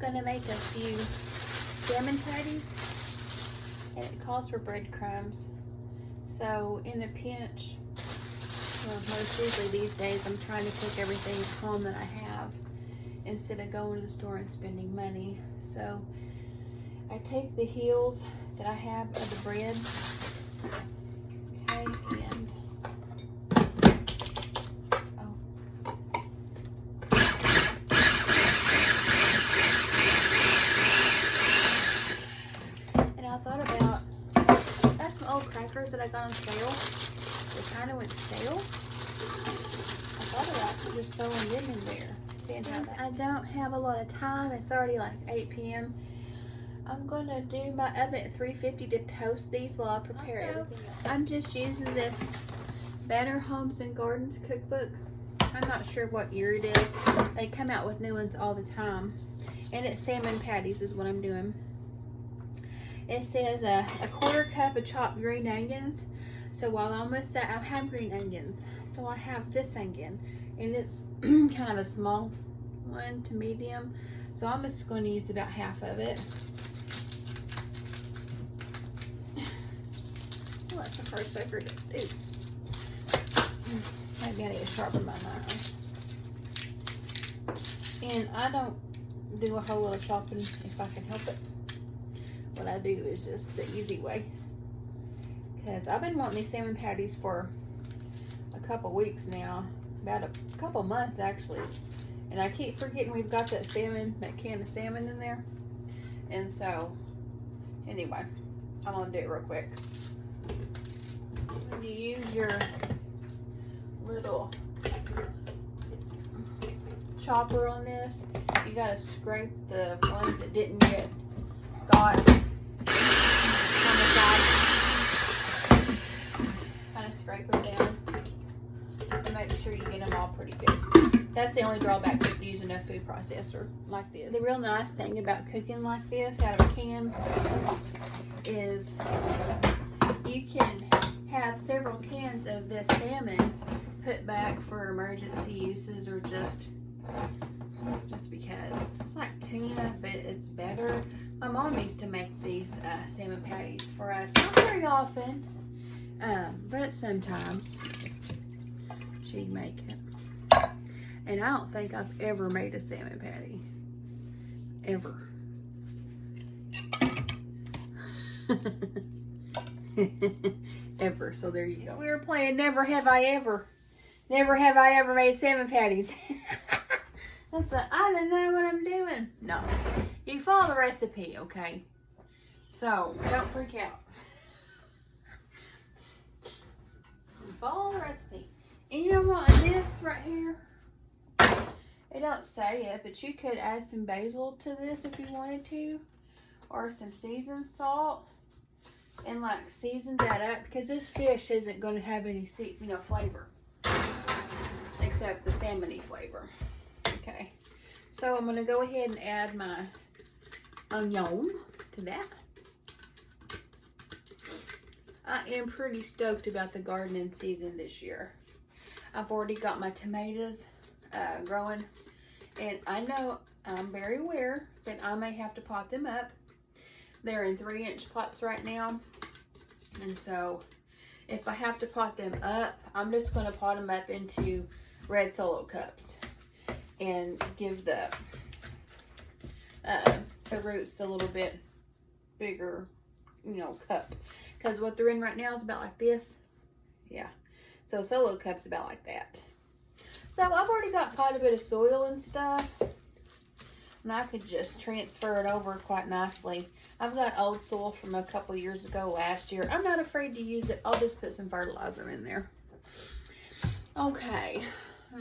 gonna make a few salmon patties, and it calls for breadcrumbs. So in a pinch, or most usually these days, I'm trying to cook everything at home that I have instead of going to the store and spending money. So I take the heels that I have of the bread, okay, and I thought about, that's some old crackers that I got on sale. They kind of went stale. I thought about just throwing them in there. Since I don't have a lot of time, it's already like 8 p.m. I'm going to do my oven at 350 to toast these while I prepare everything else. I'm just using this Better Homes and Gardens cookbook. I'm not sure what year it is. They come out with new ones all the time. And it's salmon patties is what I'm doing. It says a quarter cup of chopped green onions. So while I'm almost set, I have green onions. So I have this onion, and it's kind of a small one to medium. So I'm just going to use about half of it. Well, that's the first I forgot to do. Maybe I need to sharpen my knife. And I don't do a whole lot of chopping if I can help it. What I do is just the easy way, because I've been wanting these salmon patties for a couple weeks now, about a couple months actually, and I keep forgetting we've got that can of salmon in there. And so anyway, I'm gonna do it real quick. When you use your little chopper on this, you gotta scrape the ones that didn't get got on the side. Kind of scrape them down and make sure you get them all pretty good. That's the only drawback to using a food processor like this. The real nice thing about cooking like this out of a can is you can have several cans of this salmon put back for emergency uses, or just because it's like tuna, but it's better. My mom used to make these salmon patties for us, not very often, but sometimes she'd make it. And I don't think I've ever made a salmon patty, ever. Ever. So there you go. We were playing Never Have I Ever. Never have I ever made salmon patties. I don't know what I'm doing. No. You follow the recipe, okay? So, don't freak out. You follow the recipe. And you know what? This right here, it don't say it, but you could add some basil to this if you wanted to. Or some seasoned salt. And like season that up, because this fish isn't going to have any flavor. Except the salmon-y flavor. Okay, so I'm going to go ahead and add my onion to that. I am pretty stoked about the gardening season this year. I've already got my tomatoes growing, and I know I'm very aware that I may have to pot them up. They're in 3-inch pots right now, and so if I have to pot them up, I'm just going to pot them up into red Solo cups and give the roots a little bit bigger, cup. Because what they're in right now is about like this. Yeah. So Solo cup's about like that. So I've already got quite a bit of soil and stuff. And I could just transfer it over quite nicely. I've got old soil from a couple years ago last year. I'm not afraid to use it. I'll just put some fertilizer in there. Okay.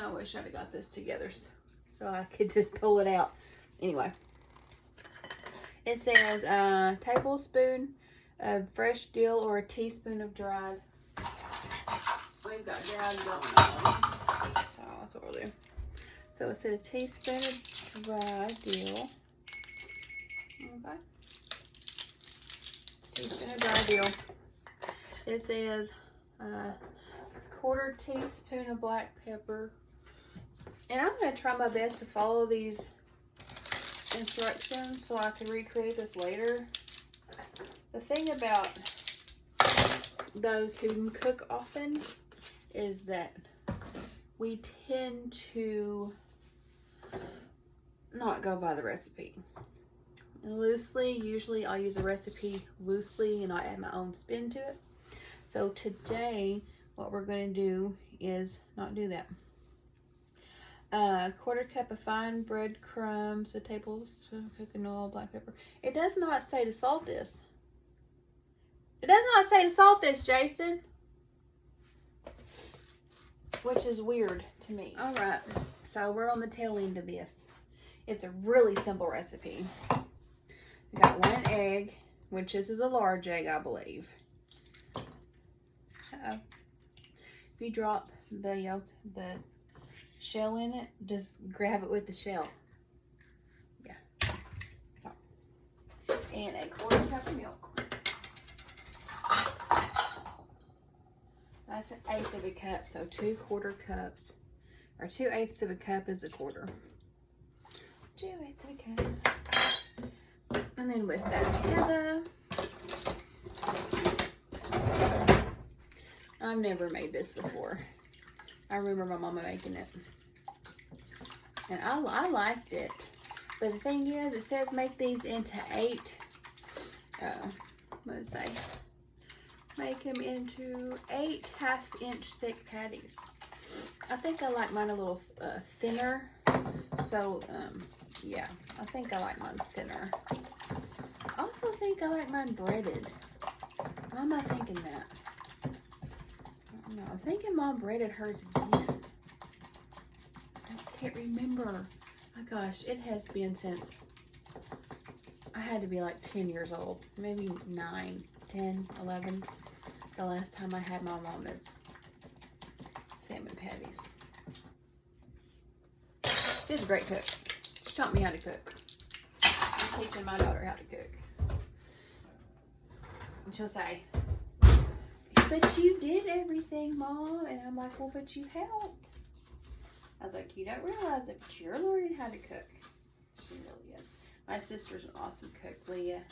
I wish I'd have got this together so I could just pull it out. Anyway. It says a tablespoon of fresh dill or a teaspoon of dried. We've got dried going on. So that's what we'll do. So it said a teaspoon of dried dill. Okay. Teaspoon of dried dill. It says a quarter teaspoon of black pepper. And I'm going to try my best to follow these instructions so I could recreate this later. The thing about those who cook often is that we tend to not go by the recipe. Loosely, usually I'll use a recipe loosely and I add my own spin to it. So today, what we're going to do is not do that. 1/4 cup of fine breadcrumbs, a tablespoon of cooking oil, black pepper. It does not say to salt this. It does not say to salt this, Jason. Which is weird to me. All right, so we're on the tail end of this. It's a really simple recipe. We got 1 egg, which this is a large egg, I believe. If you drop the yolk, the shell in it, just grab it with the shell. Yeah. So, and a 1/4 cup of milk. That's 1/8 of a cup, so 2 1/4 cups, or 2/8 of a cup is a 1/4. 2/8 of a cup. And then whisk that together. I've never made this before. I remember my mama making it. And I liked it. But the thing is, it says make these into 8, what does it say? Make them into 8 1/2-inch thick patties. I think I like mine a little thinner. So, yeah, I think I like mine thinner. I also think I like mine breaded. Why am I thinking that? I don't know. I'm thinking Mom breaded hers again. I can't remember. My gosh, it has been since I had to be like 10 years old. Maybe 9, 10, 11. The last time I had my mama's salmon patties. She's a great cook. She taught me how to cook. I'm teaching my daughter how to cook. And she'll say, but you did everything, Mom. And I'm like, well, but you helped. I was like, you don't realize it, but you're learning how to cook. She really is. My sister's an awesome cook, Leah.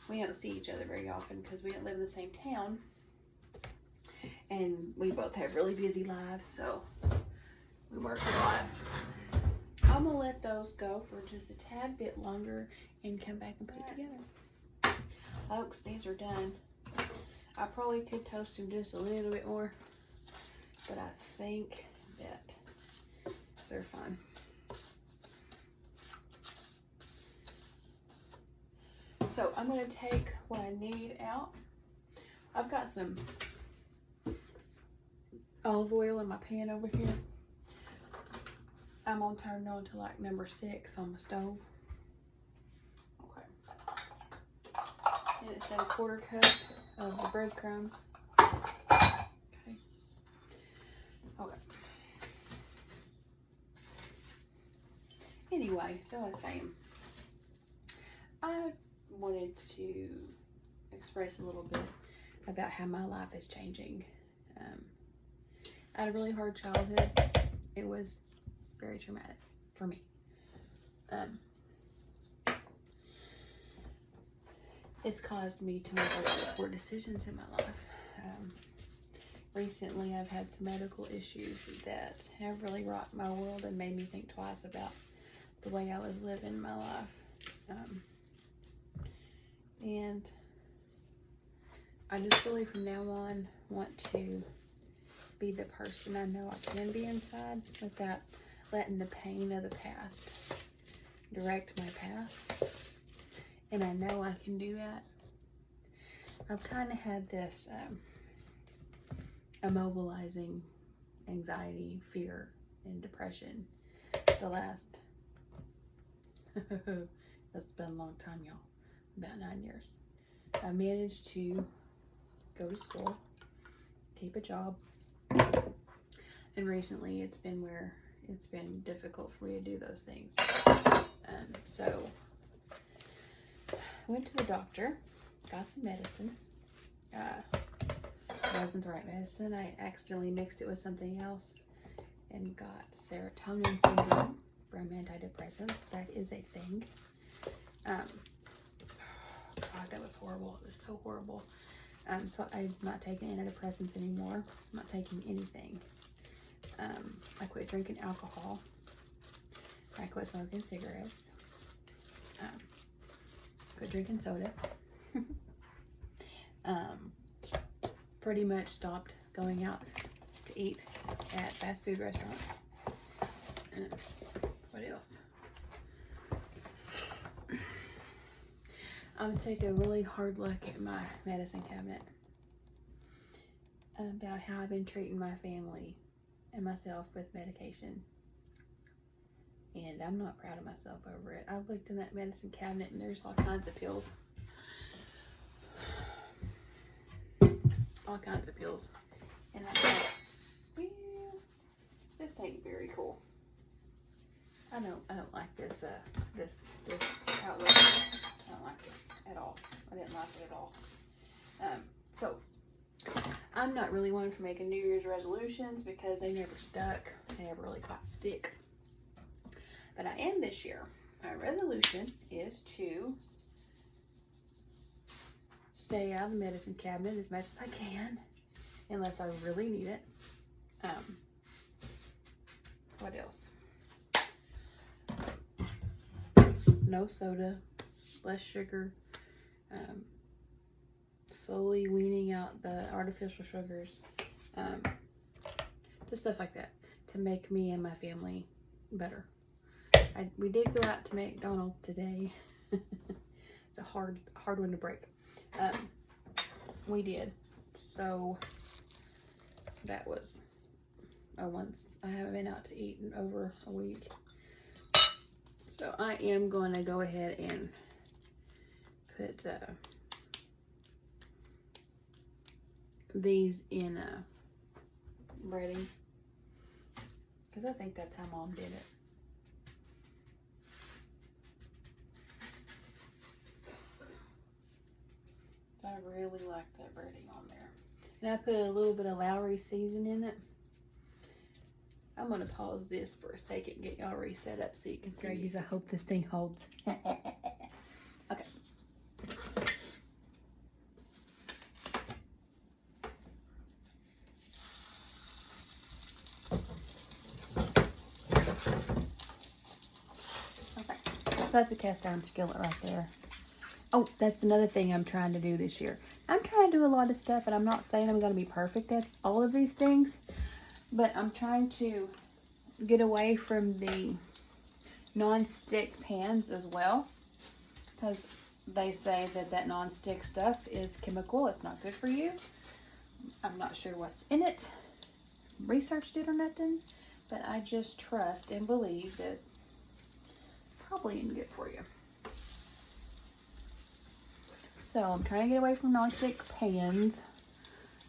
We don't see each other very often because we don't live in the same town. And we both have really busy lives, so we work a lot. I'm going to let those go for just a tad bit longer and come back and put it together. Folks, these are done. I probably could toast them just a little bit more, but I think that they're fine. So I'm going to take what I need out. I've got some olive oil in my pan over here. I'm going to turn it on to like number 6 on my stove. Okay. And it's a 1/4 cup of the breadcrumbs. Okay. Okay. Anyway, so I was saying, I wanted to express a little bit about how my life is changing. I had a really hard childhood. It was very traumatic for me. It's caused me to make a lot of poor decisions in my life. Recently, I've had some medical issues that have really rocked my world and made me think twice about the way I was living my life. And I just really from now on want to be the person I know I can be inside without letting the pain of the past direct my path. And I know I can do that. I've kind of had this immobilizing anxiety, fear, and depression the last, that's been a long time, y'all. About 9 years. I managed to go to school, keep a job, and recently it's been where it's been difficult for me to do those things. So went to the doctor, got some medicine. It wasn't the right medicine. I accidentally mixed it with something else and got serotonin syndrome. from antidepressants. That is a thing. God, that was horrible. It was so horrible. So I'm not taking antidepressants anymore. I'm not taking anything. I quit drinking alcohol. I quit smoking cigarettes. Quit drinking soda. Pretty much stopped going out to eat at fast food restaurants. What else? I'm gonna take a really hard look at my medicine cabinet about how I've been treating my family and myself with medication. And I'm not proud of myself over it. I looked in that medicine cabinet and there's all kinds of pills. All kinds of pills. And I thought, well, this ain't very cool. I don't like this how it looks. I don't like this at all. I didn't like it at all. So I'm not really one for making New Year's resolutions because they never stuck. They never really quite stick. But I am this year. My resolution is to stay out of the medicine cabinet as much as I can, unless I really need it. What else? No soda, less sugar, slowly weaning out the artificial sugars, just stuff like that to make me and my family better. We did go out to McDonald's today. It's a hard one to break. We did. So that was once. I haven't been out to eat in over a week. So I am going to go ahead and put these in breading, because I think that's how Mom did it. I really like that breading on there. And I put a little bit of Lowry season in it. I'm going to pause this for a second and get y'all reset up so you can see. I hope this thing holds. Okay. Okay. So that's a cast iron skillet right there. Oh, that's another thing I'm trying to do this year. I'm trying to do a lot of stuff, and I'm not saying I'm going to be perfect at all of these things. But I'm trying to get away from the non-stick pans as well, because they say that non-stick stuff is chemical. It's not good for you. I'm not sure what's in it. Researched it or nothing, but I just trust and believe that probably isn't good for you. So I'm trying to get away from non-stick pans.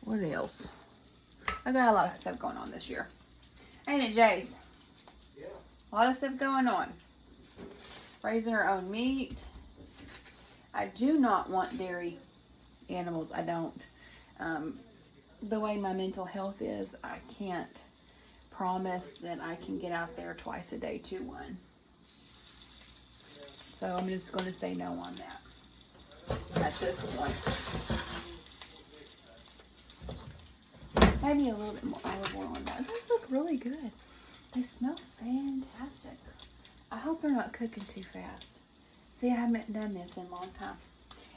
What else? I got a lot of stuff going on this year. Ain't it, Jace? Yeah. A lot of stuff going on. Raising our own meat. I do not want dairy animals. I don't. The way my mental health is, I can't promise that I can get out there twice a day to one. So I'm just going to say no on that at this point. Maybe a little bit more olive oil on that. Those look really good. They smell fantastic. I hope they're not cooking too fast. See, I haven't done this in a long time.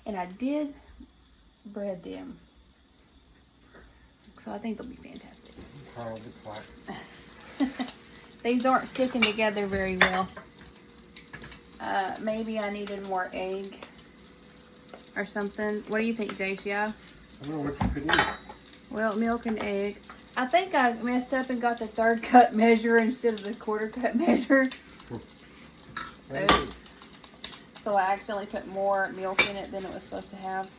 And I did bread them. So I think they'll be fantastic. These aren't sticking together very well. Maybe I needed more egg or something. What do you think, Jace? Yeah? I don't know what you could eat. Well, milk and egg. I think I messed up and got the 3rd cup measure instead of the 1/4 cup measure. Oops. So I accidentally put more milk in it than it was supposed to have.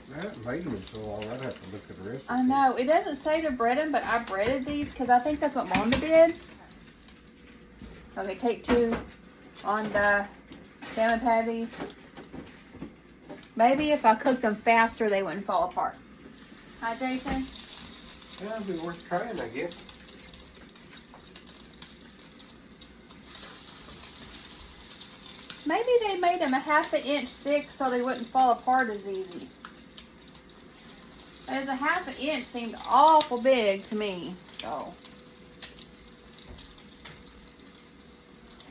That made them so long. I'd have to look at the recipe. I know. It doesn't say to bread them, but I breaded these because I think that's what Mama did. Okay, take 2 on the salmon patties. Maybe if I cooked them faster, they wouldn't fall apart. Hi, Jason. Yeah, it'd be worth trying, I guess. Maybe they made them a 1/2 inch thick so they wouldn't fall apart as easy. As a 1/2 inch seemed awful big to me. So.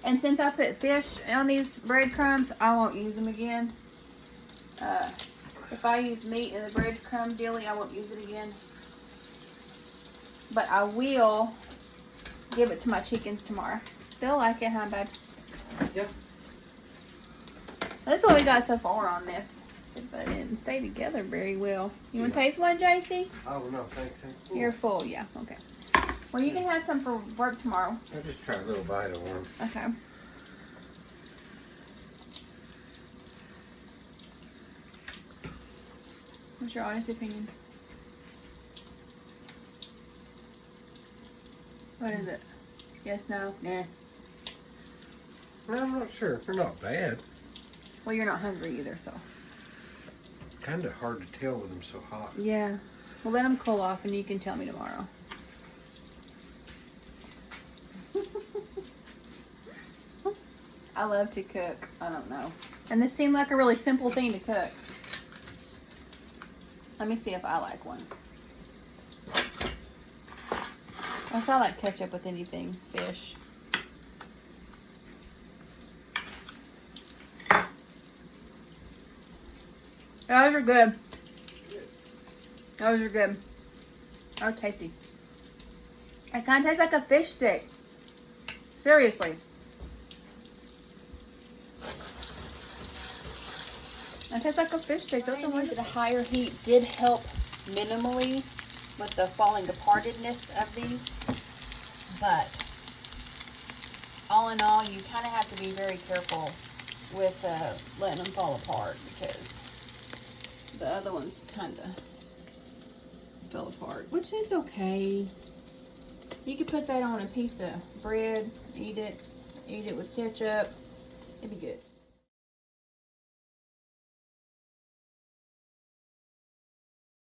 And since I put fish on these breadcrumbs, I won't use them again. If I use meat in the breadcrumb dealie, I won't use it again. But I will give it to my chickens tomorrow. Feel like it, huh, babe? Yep. That's what we got so far on this. But it didn't stay together very well. You want to taste one, JC? Oh, no, thanks. You're full, yeah. Okay. Well, you can have some for work tomorrow. I'll just try a little bite of one. Okay. What's your honest opinion? What is it? Yes, no? Nah. Well, I'm not sure. They're not bad. Well, you're not hungry either, so. Kind of hard to tell with them so hot. Yeah. Well, let them cool off and you can tell me tomorrow. I love to cook. I don't know. And this seemed like a really simple thing to cook. Let me see if I like one. Also, I like ketchup with anything. Fish. Those are good. Those are good. Oh, tasty. It kind of tastes like a fish stick. Seriously. It tastes like a fish stick. Those are ones at a higher heat did help minimally with the falling apartedness of these. But all in all, you kind of have to be very careful with letting them fall apart because the other ones kind of fell apart, which is okay. You could put that on a piece of bread, eat it with ketchup. It'd be good.